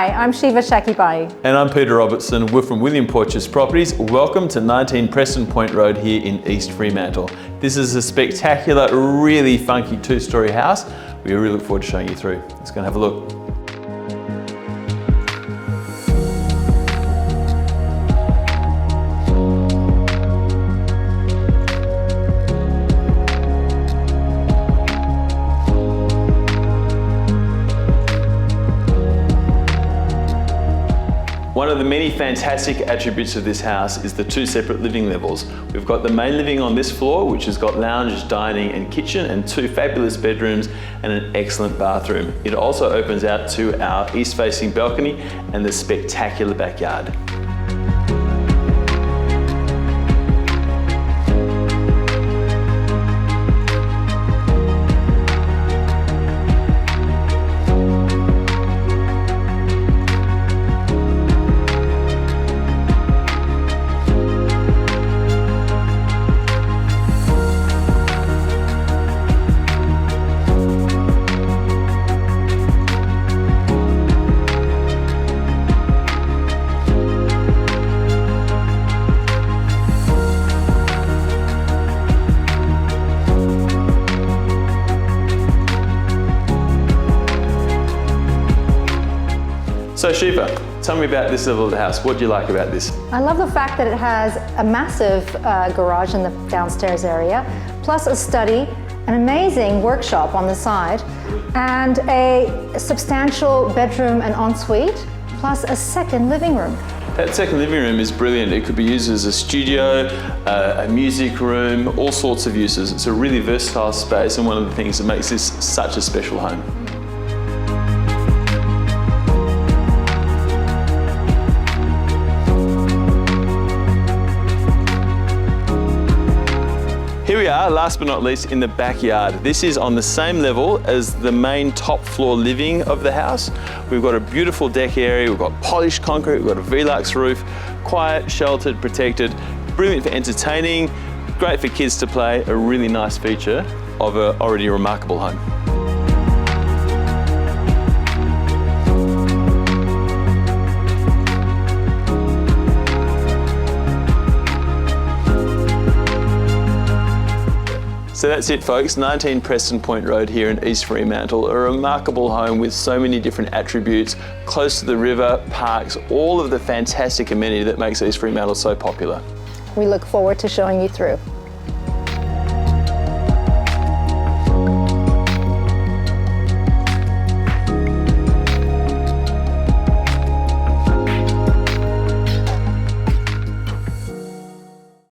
Hi, I'm Shiva Shakibai. And I'm Peter Robertson. We're from William Porteous Properties. Welcome to 19 Preston Point Road here in East Fremantle. This is a spectacular, really funky two-storey house. We really look forward to showing you through. Let's go and have a look. One of the many fantastic attributes of this house is the two separate living levels. We've got the main living on this floor, which has got lounge, dining and kitchen and two fabulous bedrooms and an excellent bathroom. It also opens out to our east-facing balcony and the spectacular backyard. So Shiva, tell me about this level of the house. What do you like about this? I love the fact that it has a massive garage in the downstairs area, plus a study, an amazing workshop on the side, and a substantial bedroom and ensuite, plus a second living room. That second living room is brilliant. It could be used as a studio, a music room, all sorts of uses. It's a really versatile space and one of the things that makes this such a special home. Here we are, last but not least, in the backyard. This is on the same level as the main top floor living of the house. We've got a beautiful deck area, we've got polished concrete, we've got a Velux roof, quiet, sheltered, protected, brilliant for entertaining, great for kids to play, a really nice feature of an already remarkable home. So that's it folks, 19 Preston Point Road here in East Fremantle, a remarkable home with so many different attributes, close to the river, parks, all of the fantastic amenity that makes East Fremantle so popular. We look forward to showing you through.